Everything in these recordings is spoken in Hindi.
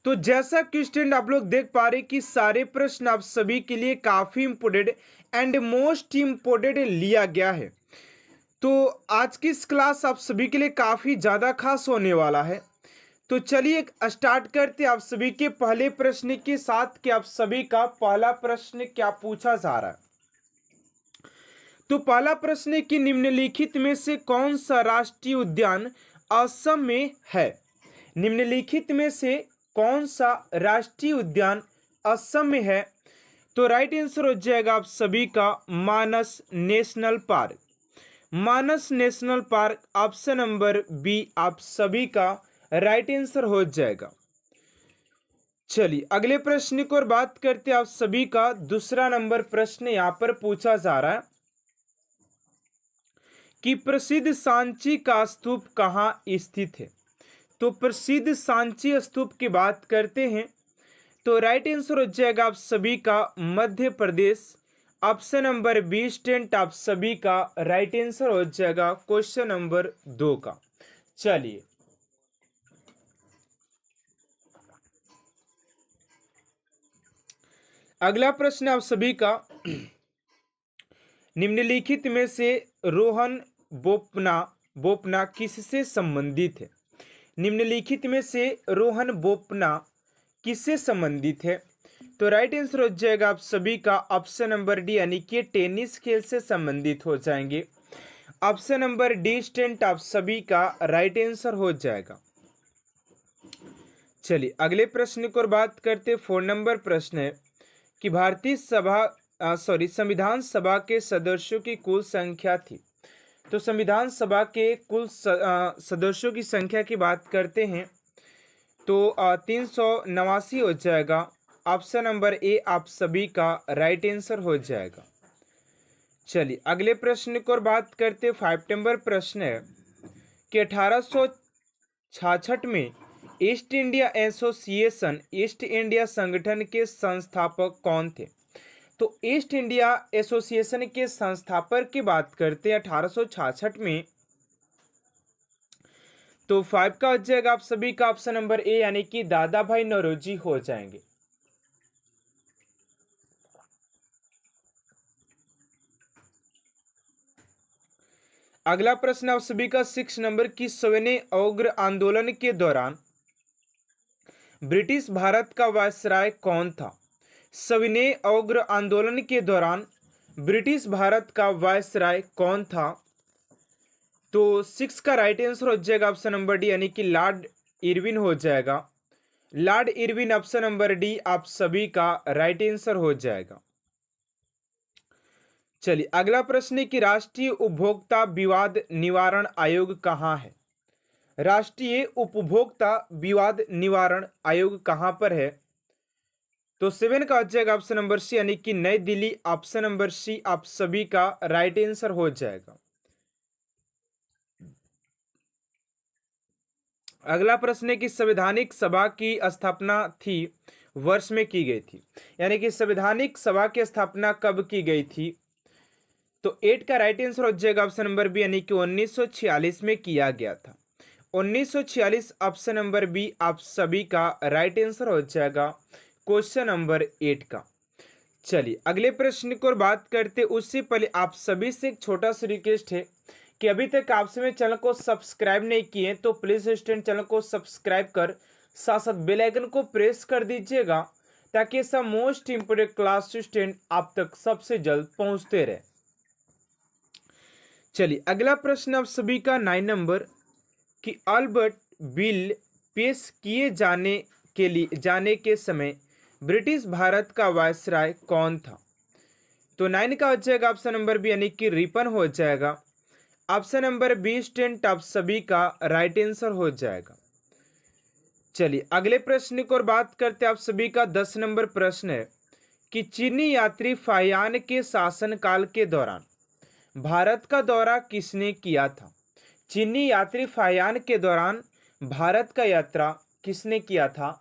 तो जैसा कि स्टूडेंट आप लोग देख पा रहे कि सारे प्रश्न आप सभी के लिए काफी इंपोर्टेंट एंड मोस्ट इंपोर्टेंट लिया गया है। तो आज की इस क्लास आप सभी के लिए काफी ज्यादा खास होने वाला है। तो चलिए स्टार्ट करते आप सभी के पहले प्रश्न के साथ कि आप सभी का पहला प्रश्न क्या पूछा जा रहा है। तो पहला प्रश्न है कि निम्नलिखित में से कौन सा राष्ट्रीय उद्यान असम में है। निम्नलिखित में से कौन सा राष्ट्रीय उद्यान असम में है। तो राइट आंसर हो जाएगा आप सभी का Manas national park. Manas national park option number B आप सभी का राइट आंसर हो जाएगा। चलिए अगले प्रश्न की ओर बात करते हैं। आप सभी का दूसरा नंबर प्रश्न यहां पर पूछा जा रहा है कि प्रसिद्ध सांची का स्तूप कहाँ स्थित है। तो प्रसिद्ध सांची स्तूप की बात करते हैं तो राइट आंसर हो जाएगा आप सभी का Madhya Pradesh. Option number B student आप सभी का राइट आंसर हो जाएगा क्वेश्चन नंबर 2 का। चलिए अगला प्रश्न आप सभी का निम्नलिखित में से रोहन बोपना बोपना किससे संबंधित है। निम्नलिखित में से रोहन बोपना किससे संबंधित है। तो राइट आंसर हो जाएगा आप सभी का ऑप्शन नंबर डी यानी कि टेनिस खेल से संबंधित हो जाएंगे। ऑप्शन नंबर डी स्टूडेंट आप सभी का राइट आंसर हो जाएगा। चलिए अगले प्रश्न को बात करते 4 नंबर प्रश्न है कि भारतीय संविधान सभा के सदस्यों की कुल संख्या थी। तो संविधान सभा के कुल सदस्यों की संख्या की बात करते हैं तो 389 हो जाएगा। ऑप्शन नंबर ए आप सभी का राइट आंसर हो जाएगा। चलिए अगले प्रश्न को बात करते 5 नंबर प्रश्न है कि 1866 में east India association east India संगठन के संस्थापक कौन थे। तो ईस्ट इंडिया एसोसिएशन के संस्थापक की बात करते हैं 1866 में तो 5 का हो जाएगा आप सभी का ऑप्शन नंबर ए यानी कि दादा भाई नौरोजी हो जाएंगे। अगला प्रश्न आप सभी का 6 नंबर की सविनय अवग्र आंदोलन के दौरान ब्रिटिश भारत का वायसराय कौन था। सविनय अवग्र आंदोलन के दौरान ब्रिटिश भारत का वायसराय कौन था। तो 6 का राइट आंसर हो जाएगा ऑप्शन नंबर डी यानी कि लॉर्ड इरविन हो जाएगा। Lord Irwin option number D आप सभी का राइट आंसर हो जाएगा। चलिए अगला प्रश्न है कि राष्ट्रीय उपभोक्ता विवाद निवारण आयोग कहाँ है। राष्ट्रीय उपभोक्ता विवाद निवारण आयोग कहाँ पर है। तो 7 का हो जाएगा ऑप्शन नंबर सी यानी कि नई दिल्ली। ऑप्शन नंबर सी आप सभी का राइट आंसर हो जाएगा। अगला प्रश्न है कि संवैधानिक सभा की स्थापना थी वर्ष में की गई थी। यानी कि संवैधानिक सभा की स्थापना कब की गई थी। तो 8 का राइट आंसर हो जाएगा ऑप्शन नंबर बी यानी कि 1946 में किया गया था। 1946 ऑप्शन नंबर बी आप सभी का राइट आंसर हो जाएगा क्वेश्चन नंबर 8 का। चलिए अगले प्रश्न को बात करते उससे पहले आप सभी से एक छोटा सा रिक्वेस्ट है कि अभी तक आपसे मेरे चैनल को सब्सक्राइब नहीं किए तो प्लीज स्टूडेंट चैनल को सब्सक्राइब कर साथ साथ बेल आइकन को प्रेस कर दीजिएगा ताकि ऐसा मोस्ट इंपोर्टेंट क्लास स्टूडेंट आप तक सबसे जल्द पहुंचते रहे। चलिए अगला प्रश्न आप सभी का 9 नंबर कि अल्बर्ट बिल पेश किए जाने के समय ब्रिटिश भारत का वायसराय कौन था। तो 9 का हो जाएगा ऑप्शन नंबर बी यानी कि रिपन हो जाएगा। ऑप्शन नंबर बी स्टूडेंट आप सभी का राइट आंसर हो जाएगा। चलिए अगले प्रश्न की ओर बात करते हैं। आप सभी का 10 नंबर प्रश्न है कि चीनी यात्री फाहियान के शासनकाल के दौरान भारत का दौरा किसने किया था। चीनी यात्री फाहियान के दौरान भारत का यात्रा किसने किया था।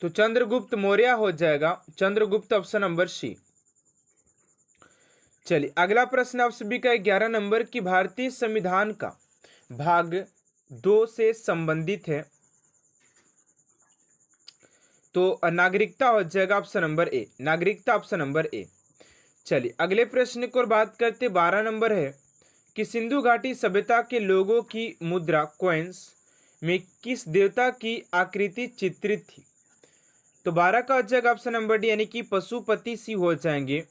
तो चंद्रगुप्त मौर्य हो जाएगा। Chandragupta option number C. चलिए अगला प्रश्न आप सभी का 11 नंबर की भारतीय संविधान का भाग 2 से संबंधित है। तो नागरिकता हो जाएगा ऑप्शन नंबर ए, नागरिकता ऑप्शन नंबर ए। चलिए अगले प्रश्न को बात करते 12 नंबर है कि सिंधु घाटी सभ्यता के लोगों की मुद्रा कॉइन्स में किस देवता की आकृति चित्रित थी। तो 12 का हो जाएगा ऑप्शन नंबर डी यानी कि पशुपति सी हो जाएंगे।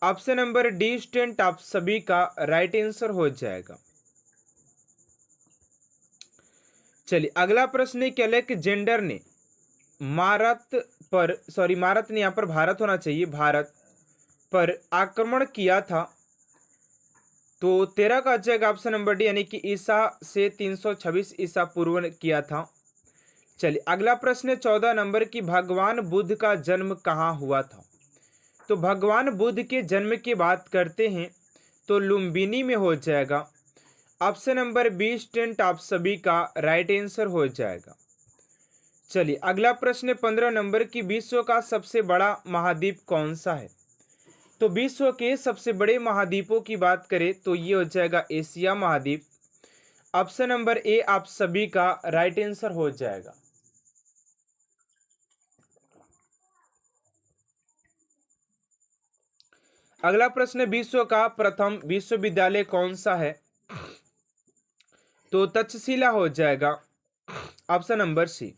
ऑप्शन नंबर डी स्टूडेंट आप सभी का राइट आंसर हो जाएगा। चलिए अगला प्रश्न है कि अलेक्जेंडर ने भारत ने यहाँ पर भारत होना चाहिए, भारत पर आक्रमण किया था। तो 13 का जाएगा ऑप्शन नंबर डी यानी कि ईसा से 326 ईसा पूर्व किया था। चलिए अगला प्रश्न है 14 नंबर की भगवान बुद्ध का जन्म कहाँ हुआ था। तो भगवान बुद्ध के जन्म की बात करते हैं तो लुम्बिनी में हो जाएगा। ऑप्शन नंबर बी स्टूडेंट आप सभी का राइट आंसर हो जाएगा। चलिए अगला प्रश्न 15 नंबर की विश्व का सबसे बड़ा महाद्वीप कौन सा है। तो विश्व के सबसे बड़े महाद्वीपों की बात करें तो ये हो जाएगा एशिया महाद्वीप। ऑप्शन नंबर ए आप सभी का राइट आंसर हो जाएगा। अगला प्रश्न विश्व का प्रथम विश्वविद्यालय कौन सा है। तो तक्षशिला हो जाएगा, ऑप्शन नंबर सी।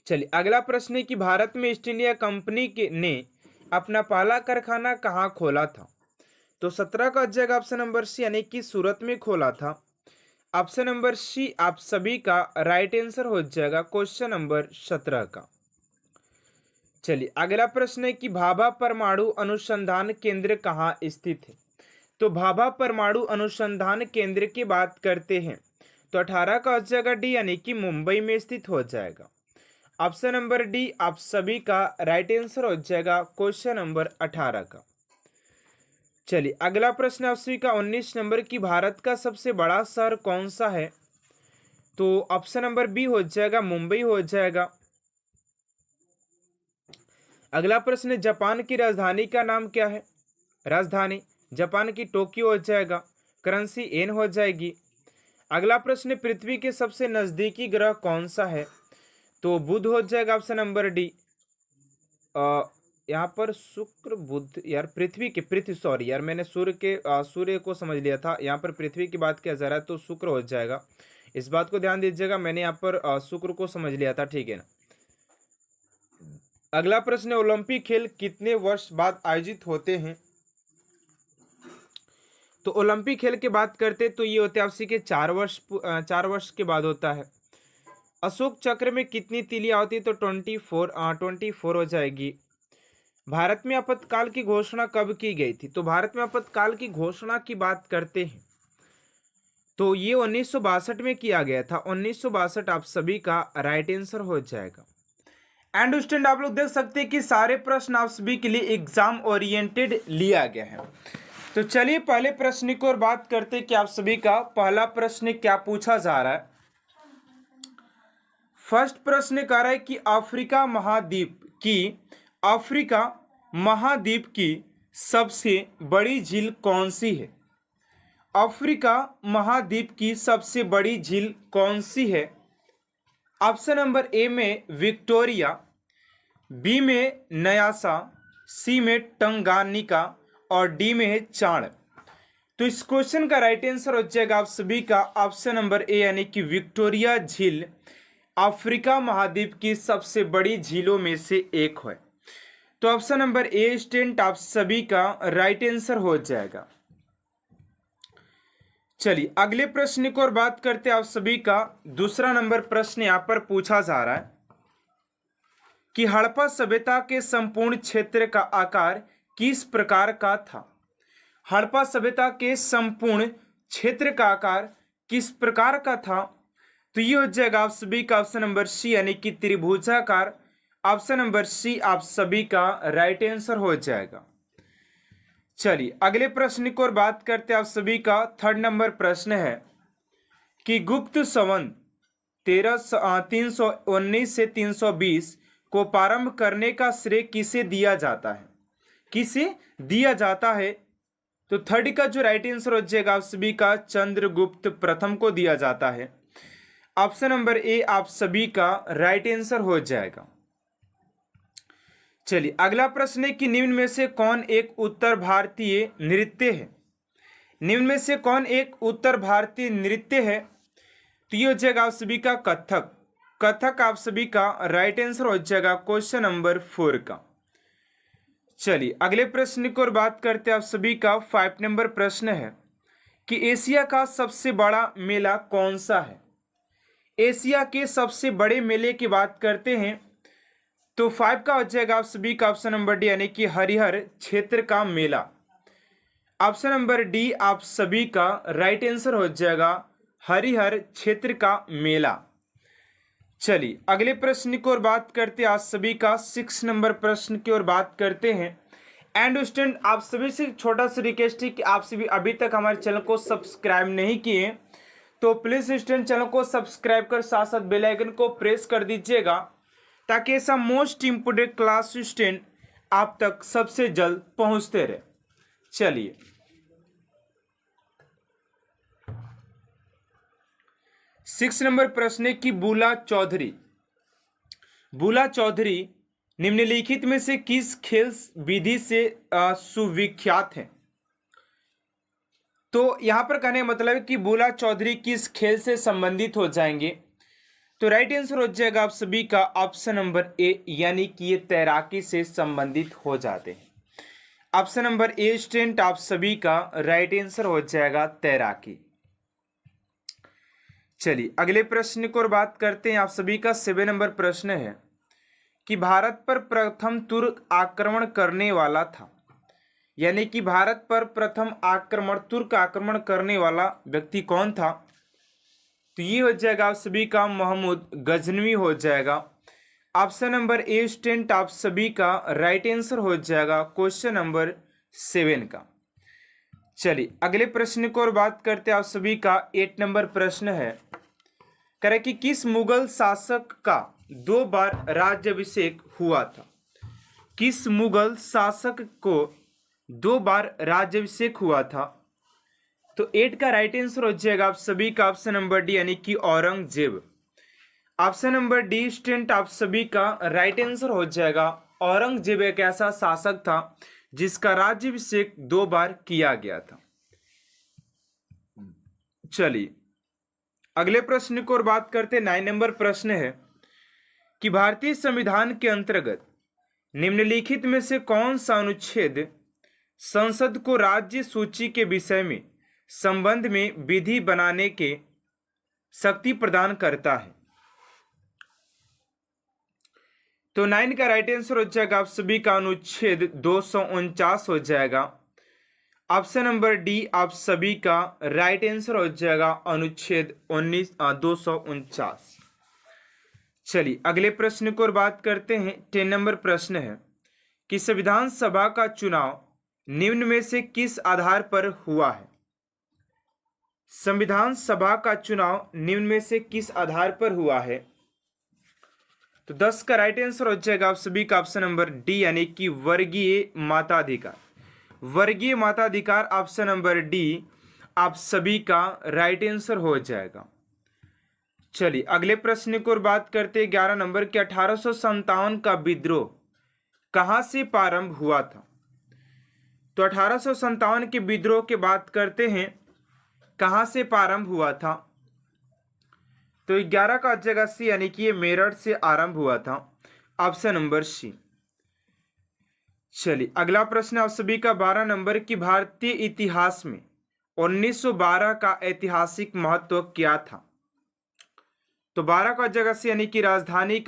चलिए अगला प्रश्न है कि भारत में ईस्ट इंडिया कंपनी ने अपना पहला कारखाना कहाँ खोला था। तो 17 का जाएगा ऑप्शन नंबर सी यानी कि सूरत में खोला था। ऑप्शन नंबर सी आप सभी का राइट आंसर हो जाएगा क्वेश्चन नंबर 17 का। चलिए अगला प्रश्न है कि भाभा परमाणु अनुसंधान केंद्र कहाँ स्थित है। तो भाभा परमाणु अनुसंधान केंद्र की बात करते हैं तो 18 का हो जाएगा डी यानी कि मुंबई में स्थित हो जाएगा। ऑप्शन नंबर डी आप सभी का राइट आंसर हो जाएगा क्वेश्चन नंबर 18 का। चलिए अगला प्रश्न आप सभी का 19 नंबर की भारत का सबसे बड़ा शहर कौन सा है। तो ऑप्शन नंबर बी हो जाएगा मुंबई हो जाएगा। अगला प्रश्न जापान की राजधानी का नाम क्या है। राजधानी जापान की टोक्यो हो जाएगा, करेंसी येन हो जाएगी। अगला प्रश्न पृथ्वी के सबसे नजदीकी ग्रह कौन सा है। तो बुध हो जाएगा, ऑप्शन नंबर डी। यहाँ पर शुक्र बुध यार पृथ्वी सॉरी यार मैंने सूर्य को समझ लिया था, यहाँ पर पृथ्वी की बात किया जा रहा है तो शुक्र हो जाएगा। इस बात को ध्यान दीजिएगा, मैंने यहाँ पर शुक्र को समझ लिया था, ठीक है ना। अगला प्रश्न ओलंपिक खेल कितने वर्ष बाद आयोजित होते हैं। तो ओलंपिक खेल की बात करते तो ये होते हैं आपसी के 4 वर्ष के बाद होता है। अशोक चक्र में कितनी तीलियां होती है। तो 24 हो जाएगी। भारत में आपातकाल की घोषणा कब की गई थी। तो भारत में आपातकाल की घोषणा की बात करते हैं तो ये 1962 में किया गया था। 1962 आप सभी का राइट आंसर हो जाएगा। एंड स्टूडेंट आप लोग देख सकते हैं कि सारे प्रश्न आप सभी के लिए एग्जाम ओरिएंटेड लिया गया है। तो चलिए पहले प्रश्न की ओर बात करते हैं कि आप सभी का पहला प्रश्न क्या पूछा जा रहा है। फर्स्ट प्रश्न कह रहा है कि अफ्रीका महाद्वीप की सबसे बड़ी झील कौन सी है। अफ्रीका महाद्वीप की सबसे बड़ी झील कौन सी है। ऑप्शन नंबर ए में विक्टोरिया, बी में न्यासा, सी में टंगानिका और डी में है चाण। तो इस क्वेश्चन का राइट आंसर हो जाएगा आप सभी का ऑप्शन नंबर ए यानी कि विक्टोरिया झील अफ्रीका महाद्वीप की सबसे बड़ी झीलों में से एक है। तो ऑप्शन नंबर ए स्टूडेंट आप सभी का राइट आंसर हो जाएगा। चलिए अगले प्रश्न की ओर बात करते हैं आप सभी का दूसरा नंबर प्रश्न यहां पर पूछा जा रहा है कि हड़प्पा सभ्यता के संपूर्ण क्षेत्र का आकार किस प्रकार का था। हड़प्पा सभ्यता के संपूर्ण क्षेत्र का आकार किस प्रकार का था। तो ये हो जाएगा आप सभी का ऑप्शन नंबर सी यानी कि त्रिभुजाकार। ऑप्शन नंबर सी आप सभी का राइट आंसर हो जाएगा। चलिए अगले प्रश्न की ओर बात करते हैं आप सभी का थर्ड नंबर प्रश्न है कि गुप्त संवत 319 से 320 को प्रारंभ करने का श्रेय किसे दिया जाता है। किसे दिया जाता है? तो थर्ड का जो राइट आंसर हो जाएगा आप सभी का चंद्रगुप्त प्रथम को दिया जाता है। ऑप्शन नंबर ए आप सभी का राइट आंसर हो जाएगा। चलिए अगला प्रश्न है कि निम्न में से कौन एक उत्तर भारतीय नृत्य है? निम्न में से कौन एक उत्तर भारतीय नृत्य है? तो ये हो जाएगा आप सभी का कथक। कथक आप सभी का राइट आंसर हो जाएगा क्वेश्चन नंबर 4 का। चलिए अगले प्रश्न की ओर बात करते हैं। आप सभी का 5 नंबर प्रश्न है कि एशिया का सबसे बड़ा मेला कौन सा है? एशिया के सबसे बड़े मेले की बात करते हैं तो 5 का हो जाएगा आप सभी का ऑप्शन नंबर डी यानी कि हरिहर क्षेत्र का मेला। ऑप्शन नंबर डी आप सभी का राइट आंसर हो जाएगा हरिहर क्षेत्र का मेला। चलिए अगले प्रश्न की ओर बात करते हैं। आज सभी का 6 नंबर प्रश्न की ओर बात करते हैं। एंड स्टूडेंट आप सभी से छोटा सा रिक्वेस्ट है कि आप सभी अभी तक हमारे चैनल को सब्सक्राइब नहीं किए तो प्लीज स्टूडेंट चैनल को सब्सक्राइब कर साथ साथ बेल आइकन को प्रेस कर दीजिएगा ताकि ऐसा मोस्ट इम्पोर्टेंट क्लास स्टूडेंट आप तक सबसे जल्द पहुंचते रहे। चलिए 6 नंबर प्रश्न है कि बुला चौधरी निम्नलिखित में से किस खेल विधि से सुविख्यात है? तो यहां पर कहने का मतलब है कि बुला चौधरी किस खेल से संबंधित हो जाएंगे? तो राइट आंसर हो जाएगा आप सभी का ऑप्शन नंबर ए यानी कि ये तैराकी से संबंधित हो जाते हैं। ऑप्शन नंबर ए स्टूडेंट आप सभी का राइट आंसर हो जाएगा तैराकी। चलिए अगले प्रश्न की ओर बात करते हैं। आप सभी का 7 नंबर प्रश्न है कि भारत पर प्रथम तुर्क आक्रमण करने वाला था, यानी कि भारत पर प्रथम तुर्क आक्रमण करने वाला व्यक्ति कौन था? तो ये हो जाएगा आप सभी का महमूद गजनवी हो जाएगा। ऑप्शन नंबर ए स्टूडेंट आप सभी का राइट आंसर हो जाएगा क्वेश्चन नंबर 7 का। चलिए अगले प्रश्न की ओर बात करते हैं। आप सभी का 8 नंबर प्रश्न है करे कि किस मुगल शासक का 2 बार राज्याभिषेक हुआ था? किस मुगल शासक को 2 बार राज्याभिषेक हुआ था? तो 8 का राइट आंसर हो जाएगा आप सभी का ऑप्शन नंबर डी यानी कि Aurangzeb. Option number dear student आप सभी का राइट आंसर हो जाएगा। औरंगजेब एक ऐसा शासक था जिसका राज्याभिषेक 2 बार किया गया था। चलिए अगले प्रश्न की ओर बात करते हैं। 9 नंबर प्रश्न है कि भारतीय संविधान के अंतर्गत निम्नलिखित में से कौन सा अनुच्छेद संसद को राज्य सूची के विषय में संबंध में विधि बनाने के शक्ति प्रदान करता है? तो 9 का राइट आंसर हो जाएगा आप सभी का अनुच्छेद 249 हो जाएगा। ऑप्शन नंबर डी आप सभी का राइट आंसर हो जाएगा अनुच्छेद 249। चलिए अगले प्रश्न की ओर बात करते हैं। 10 नंबर प्रश्न है कि संविधान सभा का चुनाव निम्न में से किस आधार पर हुआ है? संविधान सभा का चुनाव निम्न में से किस आधार पर हुआ है? तो 10 का राइट आंसर हो जाएगा आप सभी का ऑप्शन नंबर डी यानी कि वर्गीय मताधिकार। वर्गीय मताधिकार ऑप्शन नंबर डी आप सभी का राइट आंसर हो जाएगा। चलिए अगले प्रश्न की ओर बात करते हैं। 11 नंबर के 1857 का विद्रोह कहां से प्रारंभ हुआ था? तो 1857 के विद्रोह की बात करते हैं कहां से प्रारंभ हुआ था? तो 11 का जगह सी यानी कि ये मेरठ से आरंभ हुआ था। Option number C. चलिए अगला प्रश्न आप सभी का 12 नंबर की भारतीय इतिहास में 1912 का ऐतिहासिक महत्व क्या था? तो 12 का जगह से यानी कि राजधानी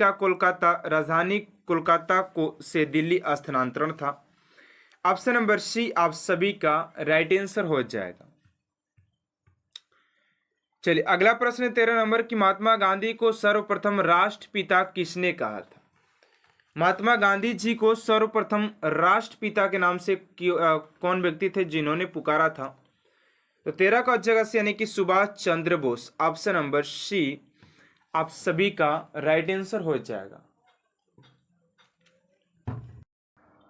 कोलकाता को से दिल्ली स्थानांतरण था। ऑप्शन नंबर सी आप सभी का राइट आंसर हो जाएगा। चलिए अगला प्रश्न 13 नंबर की महात्मा गांधी को सर्वप्रथम राष्ट्रपिता किसने कहा था? महात्मा गांधी जी को सर्वप्रथम राष्ट्रपिता के नाम से कौन व्यक्ति थे जिन्होंने पुकारा था? तो 13 का जगह से यानी कि Subhash Chandra Bose. Option number C आप सभी का राइट आंसर हो जाएगा।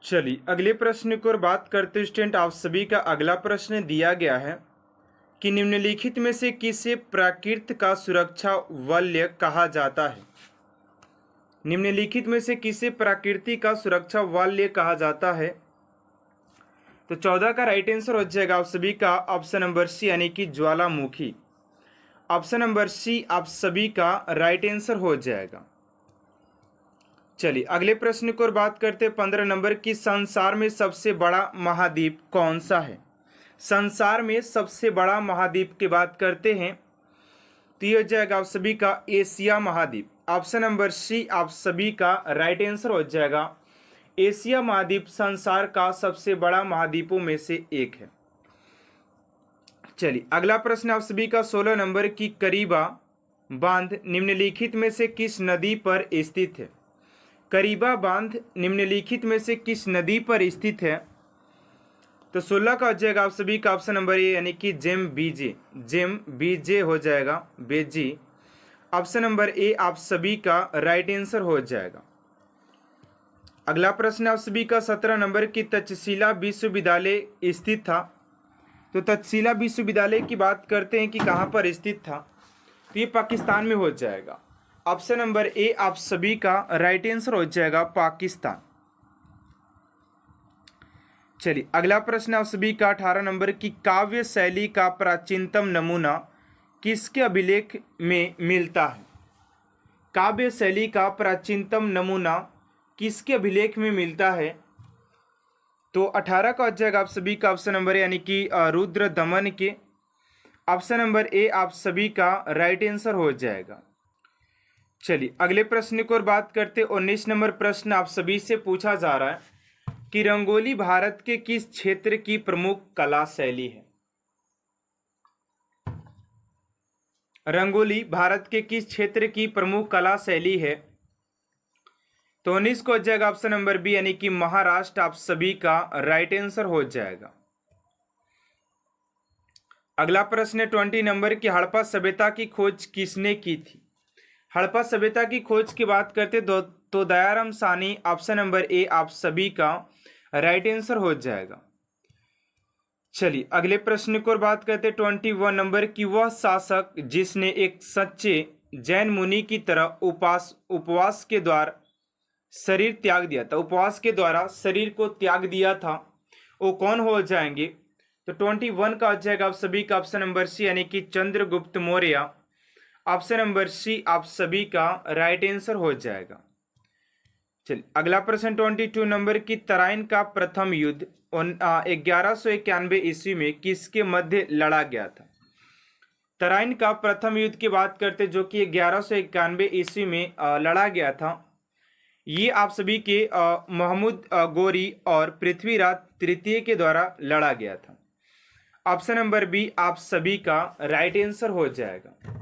चलिए अगले प्रश्न की ओर बात करते हैं स्टूडेंट। आप सभी का अगला प्रश्न दिया गया है कि निम्नलिखित में से किसे प्रकृति का सुरक्षा वलय कहा जाता है। निम्नलिखित में से किसे प्रकृति का सुरक्षा वलय कहा जाता है। तो 14 का राइट आंसर हो जाएगा आप सभी का ऑप्शन नंबर सी यानी कि ज्वालामुखी। ऑप्शन नंबर सी आप सभी का राइट आंसर हो जाएगा। चलिए अगले प्रश्न की ओर बात करते हैं 15 नंबर की। संसार में सबसे बड़ा महाद्वीप कौन सा है। संसार में सबसे बड़ा महाद्वीप की बात करते हैं तो ये हो जाएगा आप सभी का एशिया महाद्वीप। ऑप्शन नंबर सी आप सभी का राइट आंसर हो जाएगा। एशिया महाद्वीप संसार का सबसे बड़ा महाद्वीपों में से एक है। चलिए अगला प्रश्न आप सभी का 16 नंबर की। करीबा बांध निम्नलिखित में से किस नदी पर स्थित है। करीबा बांध निम्नलिखित में से किस नदी पर स्थित है। तो 16 का हो जाएगा आप सभी का ऑप्शन नंबर ए यानी कि जेम बीजे हो जाएगा बेजी। ऑप्शन नंबर ए आप सभी का राइट आंसर हो जाएगा। अगला प्रश्न आप सभी का 17 नंबर की। तक्षशिला विश्वविद्यालय स्थित था। तो तक्षशिला विश्वविद्यालय की बात करते हैं कि कहाँ पर स्थित था। तो ये पाकिस्तान में हो जाएगा। ऑप्शन नंबर ए आप सभी का राइट आंसर हो जाएगा पाकिस्तान। चलिए अगला प्रश्न आप सभी का 18 नंबर की। काव्य शैली का प्राचीनतम नमूना किसके अभिलेख में मिलता है। काव्य शैली का प्राचीनतम नमूना किसके अभिलेख में मिलता है। तो 18 का हो जाएगा आप सभी का ऑप्शन नंबर यानी कि रुद्र दमन के। ऑप्शन नंबर ए आप सभी का राइट आंसर हो जाएगा। चलिए अगले प्रश्न की ओर बात करते 19 नंबर प्रश्न आप सभी से पूछा जा रहा है कि रंगोली भारत के किस क्षेत्र की प्रमुख कला शैली है। रंगोली भारत के किस क्षेत्र की प्रमुख कला शैली है। तो 19 को हो जाएगा ऑप्शन नंबर बी यानी कि महाराष्ट्र। आप सभी का राइट आंसर हो जाएगा। अगला प्रश्न है 20 नंबर की। हड़प्पा सभ्यता की खोज किसने की थी। हड़प्पा सभ्यता की खोज की बात करते तो Dayaram Sahni. Option number A आप सभी का राइट आंसर हो जाएगा। चलिए अगले प्रश्न की ओर बात करते 21 नंबर की। वह शासक जिसने एक सच्चे जैन मुनि की तरह उपवास के द्वारा शरीर त्याग दिया था। उपवास के द्वारा शरीर को त्याग दिया था वो कौन हो जाएंगे। तो 21 का हो जाएगा आप सभी का ऑप्शन नंबर सी यानी कि Chandragupta Maurya. Option number C आप सभी का राइट आंसर हो जाएगा। चलिए अगला प्रश्न 22 नंबर की। तराइन का प्रथम युद्ध 1191 ईस्वी में किसके मध्य लड़ा गया था। तराइन का प्रथम युद्ध की बात करते जो कि 1191 ईस्वी में लड़ा गया था। ये आप सभी के महमूद गोरी और पृथ्वीराज तृतीय के द्वारा लड़ा गया था। ऑप्शन नंबर बी आप सभी का राइट आंसर हो जाएगा।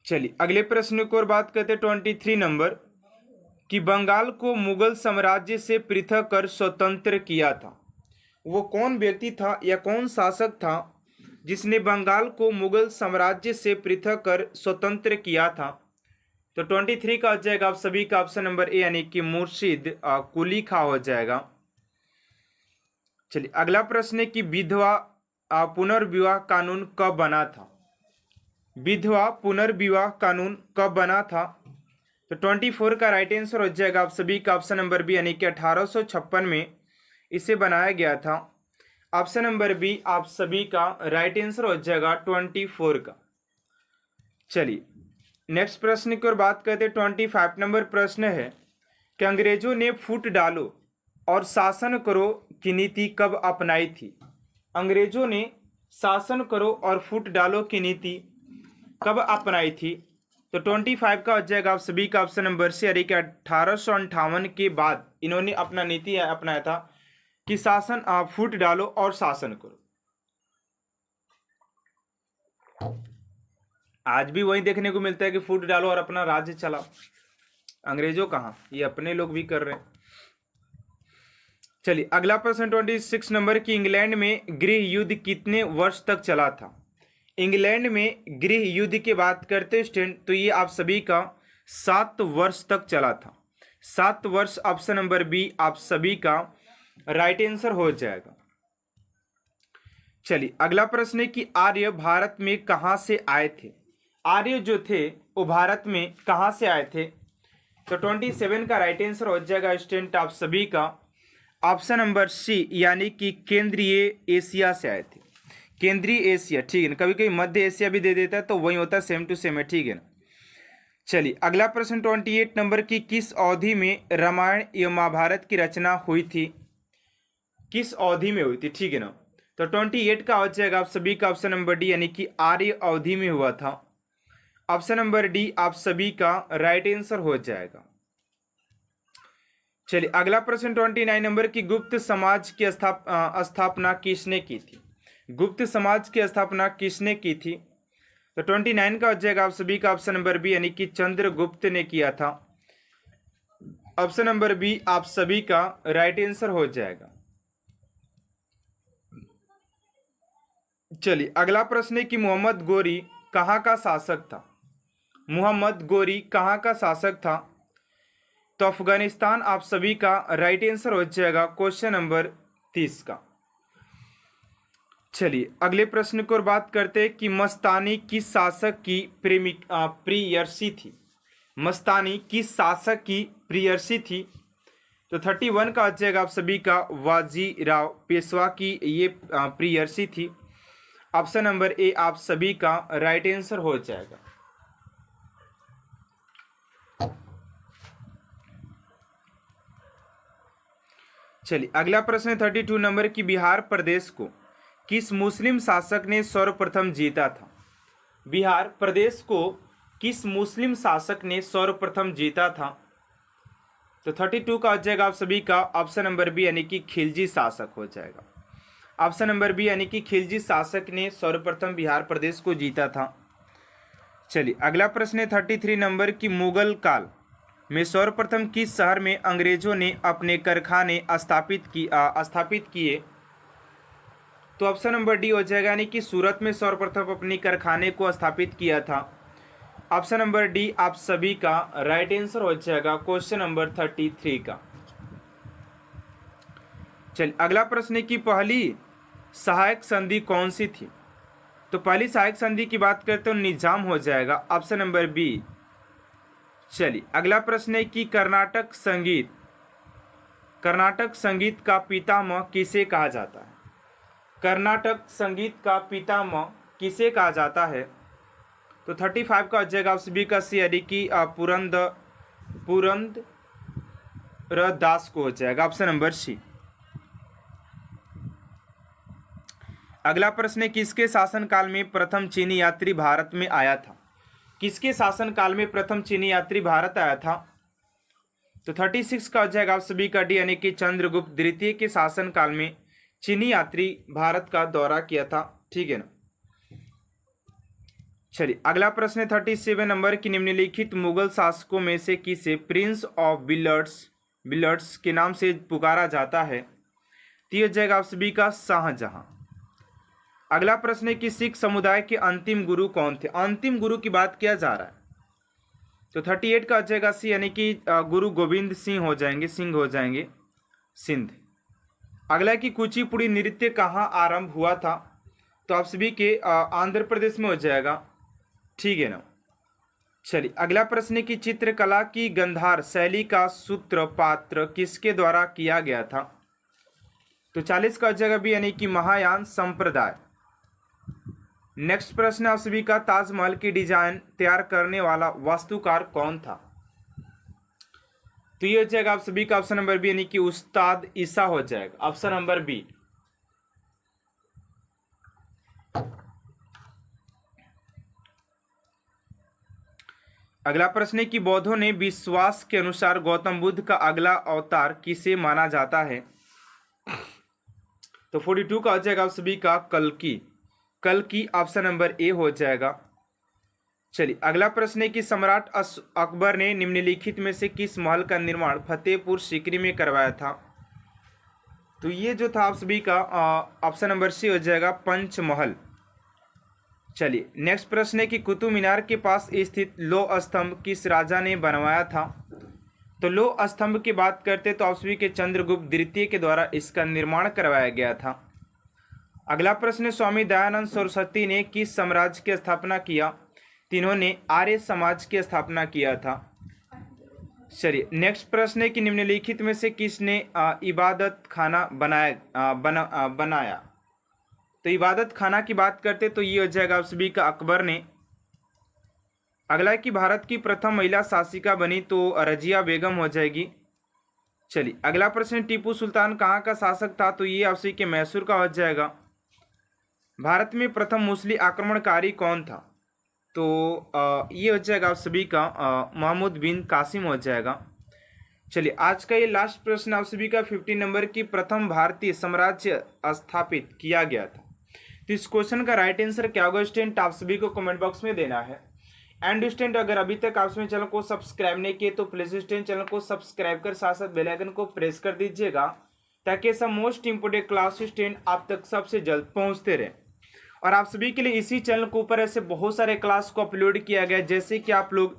चलिए अगले प्रश्न की ओर बात करते 23 नंबर कि बंगाल को मुगल साम्राज्य से पृथक कर स्वतंत्र किया था। वो कौन व्यक्ति था या कौन शासक था जिसने बंगाल को मुगल साम्राज्य से पृथक कर स्वतंत्र किया था। तो 23 का हो जाएगा आप सभी का ऑप्शन नंबर ए यानी कि मुर्शिद कुली खा हो जाएगा। चलिए अगला प्रश्न है कि विधवा पुनर्विवाह कानून कब बना था। विधवा पुनर्विवाह कानून कब बना था। तो 24 का राइट आंसर हो जाएगा आप सभी का ऑप्शन नंबर बी यानी कि 1856 में इसे बनाया गया था। ऑप्शन नंबर बी आप सभी का राइट आंसर हो जाएगा 24 का। चलिए नेक्स्ट प्रश्न की ओर बात करते 25 नंबर प्रश्न है कि अंग्रेजों ने फूट डालो और शासन करो की नीति कब अपनाई थी। अंग्रेजों ने शासन करो और फूट डालो की नीति कब अपनाई थी। तो 25 का हो जाएगा आप सभी का ऑप्शन नंबर सी यानी कि 1858 के बाद इन्होंने अपना नीति अपनाया था कि शासन फूट डालो और शासन करो। आज भी वही देखने को मिलता है कि फूट डालो और अपना राज्य चलाओ। अंग्रेजों कहाँ, ये अपने लोग भी कर रहे हैं। चलिए अगला प्रश्न 26 नंबर की। इंग्लैंड में गृह युद्ध कितने वर्ष तक चला था। इंग्लैंड में गृह युद्ध की बात करते स्टूडेंट तो ये आप सभी का 7 वर्ष तक चला था। 7 वर्ष ऑप्शन नंबर बी आप सभी का राइट आंसर हो जाएगा। चलिए अगला प्रश्न है कि आर्य भारत में कहाँ से आए थे। आर्य जो थे वो भारत में कहाँ से आए थे? तो 27 का राइट आंसर हो जाएगा स्टूडेंट आप सभी का ऑप्शन नंबर सी, यानी कि केंद्रीय एशिया से आए थे। केंद्रीय एशिया, ठीक है ना, कभी कभी मध्य एशिया भी दे देता है तो वही होता है, सेम टू सेम है, ठीक है ना। चलिए अगला प्रश्न 28 नंबर की किस अवधि में रामायण एवं महाभारत की रचना हुई थी? किस अवधि में हुई थी, ठीक है ना। तो 28 का हो जाएगा आप सभी का ऑप्शन नंबर डी, यानी कि आर्य अवधि में हुआ था। ऑप्शन नंबर डी आप सभी का राइट आंसर हो जाएगा। चलिए अगला प्रश्न 29 नंबर की गुप्त समाज की स्थापना किसने की थी? गुप्त समाज की स्थापना किसने की थी? तो 29 का हो जाएगा आप सभी का ऑप्शन नंबर बी, यानी कि चंद्रगुप्त ने किया था। ऑप्शन नंबर बी आप सभी का राइट आंसर हो जाएगा। चलिए अगला प्रश्न है कि मोहम्मद गोरी कहाँ का शासक था? मोहम्मद गोरी कहाँ का शासक था? तो अफगानिस्तान आप सभी का राइट आंसर हो जाएगा क्वेश्चन नंबर 30 का। चलिए अगले प्रश्न की ओर बात करते हैं कि मस्तानी किस शासक की प्रियसी थी? मस्तानी किस शासक की प्रियसी थी? तो 31 का हो जाएगा आप सभी का बाजीराव पेशवा की ये प्रियसी थी। ऑप्शन नंबर ए आप सभी का राइट आंसर हो जाएगा। चलिए अगला प्रश्न 32 नंबर की बिहार प्रदेश को किस मुस्लिम शासक ने सर्वप्रथम जीता था? बिहार प्रदेश को किस मुस्लिम शासक ने सर्वप्रथम जीता था? तो 32 का हो जाएगा आप सभी का ऑप्शन नंबर बी, यानी कि खिलजी शासक हो जाएगा। ऑप्शन नंबर बी, यानी कि खिलजी शासक ने सर्वप्रथम बिहार प्रदेश को जीता था। चलिए अगला प्रश्न है 33 नंबर की मुगल काल में सर्वप्रथम किस शहर में अंग्रेजों ने अपने कारखाने स्थापित किए? तो ऑप्शन नंबर डी हो जाएगा, यानी कि सूरत में सर्वप्रथम अपने कारखाने को स्थापित किया था। ऑप्शन नंबर डी आप सभी का राइट आंसर हो जाएगा क्वेश्चन नंबर 33 का। चलिए अगला प्रश्न है कि पहली सहायक संधि कौन सी थी? तो पहली सहायक संधि की बात करते हो निजाम हो जाएगा, ऑप्शन नंबर बी। चलिए अगला प्रश्न है कि कर्नाटक संगीत का पितामह किसे कहा जाता है? कर्नाटक संगीत का पितामह किसे कहा जाता है? तो 35 का हो जाएगा आप सभी का सी, यानी कि पुरंदरदास को हो जाएगा, ऑप्शन नंबर सी। अगला प्रश्न है किसके शासनकाल में प्रथम चीनी यात्री भारत में आया था? किसके शासनकाल में प्रथम चीनी यात्री भारत आया था? तो 36 का हो जाएगा आप सभी का डी, यानी कि चंद्रगुप्त द्वितीय के शासनकाल में चीनी यात्री भारत का दौरा किया था, ठीक है ना। चलिए अगला प्रश्न है 37 नंबर की निम्नलिखित मुगल शासकों में से किसे प्रिंस ऑफ बिलर्ड्स के नाम से पुकारा जाता है? तो यह हो जाएगा आप सभी का शाहजहां। अगला प्रश्न है कि सिख समुदाय के अंतिम गुरु कौन थे? अंतिम गुरु की बात किया जा रहा है। तो 38 का हो जाएगा सी, यानी कि गुरु गोविंद सिंह हो जाएंगे सिंध। अगला कि कुचिपुड़ी नृत्य कहाँ आरंभ हुआ था? तो आप सभी के आंध्र प्रदेश में हो जाएगा, ठीक है ना। चलिए अगला प्रश्न है कि चित्रकला की गंधार शैली का सूत्रपात किसके द्वारा किया गया था? तो 40 का हो जाएगा भी, यानी कि महायान संप्रदाय। नेक्स्ट प्रश्न आप सभी का ताजमहल की डिजाइन तैयार करने वाला वास्तुकार कौन था? तो ये हो जाएगा आप सभी का ऑप्शन नंबर बी, यानी कि उस्ताद ईसा हो जाएगा, ऑप्शन नंबर बी। अगला प्रश्न है कि बौद्धों ने विश्वास के अनुसार गौतम बुद्ध का अगला अवतार किसे माना जाता है? तो 42 का हो जाएगा आप सभी का कल्कि ऑप्शन नंबर ए हो जाएगा। चलिए अगला प्रश्न है कि सम्राट अकबर ने निम्नलिखित में से किस महल का निर्माण फतेहपुर सीकरी में करवाया था? तो ये जो था आप सभी का ऑप्शन नंबर सी हो जाएगा पंचमहल। चलिए नेक्स्ट प्रश्न है कि कुतुब मीनार के पास स्थित लौह स्तंभ किस राजा ने बनवाया था? तो लौह स्तंभ की बात करते तो आप सभी के चंद्रगुप्त द्वितीय के द्वारा इसका निर्माण करवाया गया था। अगला प्रश्न है, स्वामी दयानंद सरस्वती ने किस साम्राज्य की स्थापना किया? तिन्होंने आर्य समाज की स्थापना किया था। चलिए नेक्स्ट प्रश्न है कि निम्नलिखित में से किसने इबादत खाना बनाया? तो इबादत खाना की बात करते तो ये हो जाएगा आप सभी का अकबर ने। अगला है कि भारत की प्रथम महिला शासिका बनी तो रजिया बेगम हो जाएगी। चलिए अगला प्रश्न, टीपू सुल्तान कहाँ का शासक था? तो ये आप सभी के मैसूर का हो जाएगा। भारत में प्रथम मुस्लिम आक्रमणकारी कौन था? तो ये हो जाएगा आप सभी का महमूद बिन कासिम हो जाएगा। चलिए आज का ये लास्ट प्रश्न आप सभी का 15 नंबर की प्रथम भारतीय साम्राज्य स्थापित किया गया था। तो इस क्वेश्चन का राइट आंसर क्या होगा स्टूडेंट, आप सभी को कमेंट बॉक्स में देना है। एंड स्टूडेंट अगर अभी तक आप सभी चैनल को सब्सक्राइब नहीं किए तो प्लीज स्टूडेंट चैनल को सब्सक्राइब कर साथ साथ बेल आइकन को प्रेस कर दीजिएगा ताकि ऐसा मोस्ट इंपोर्टेंट क्लास स्टूडेंट आप तक सबसे जल्द पहुंचते रहे। और आप सभी के लिए इसी चैनल के ऊपर ऐसे बहुत सारे क्लास को अपलोड किया गया, जैसे कि आप लोग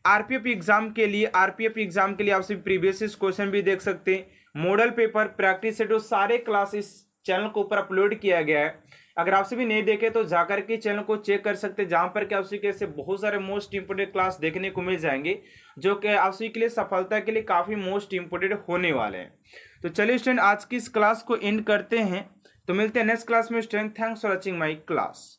आरपीएफ एग्जाम के लिए आप सभी प्रीवियस क्वेश्चन भी देख सकते हैं, मॉडल पेपर, प्रैक्टिस सेट, सारे क्लास इस चैनल के ऊपर अपलोड किया गया है। अगर आप सभी नहीं देखे तो जाकर के चैनल को चेक कर सकते हैं, जहां पर कि आप सभी के ऐसे बहुत सारे मोस्ट इंपोर्टेंट क्लास देखने को मिल जाएंगे जो कि आप सभी के लिए सफलता के लिए काफी मोस्ट इंपोर्टेंट होने वाले हैं। तो चलिए स्टूडेंट आज की इस क्लास को एंड करते हैं, तो मिलते हैं नेक्स्ट क्लास में student. Thanks for watching my class.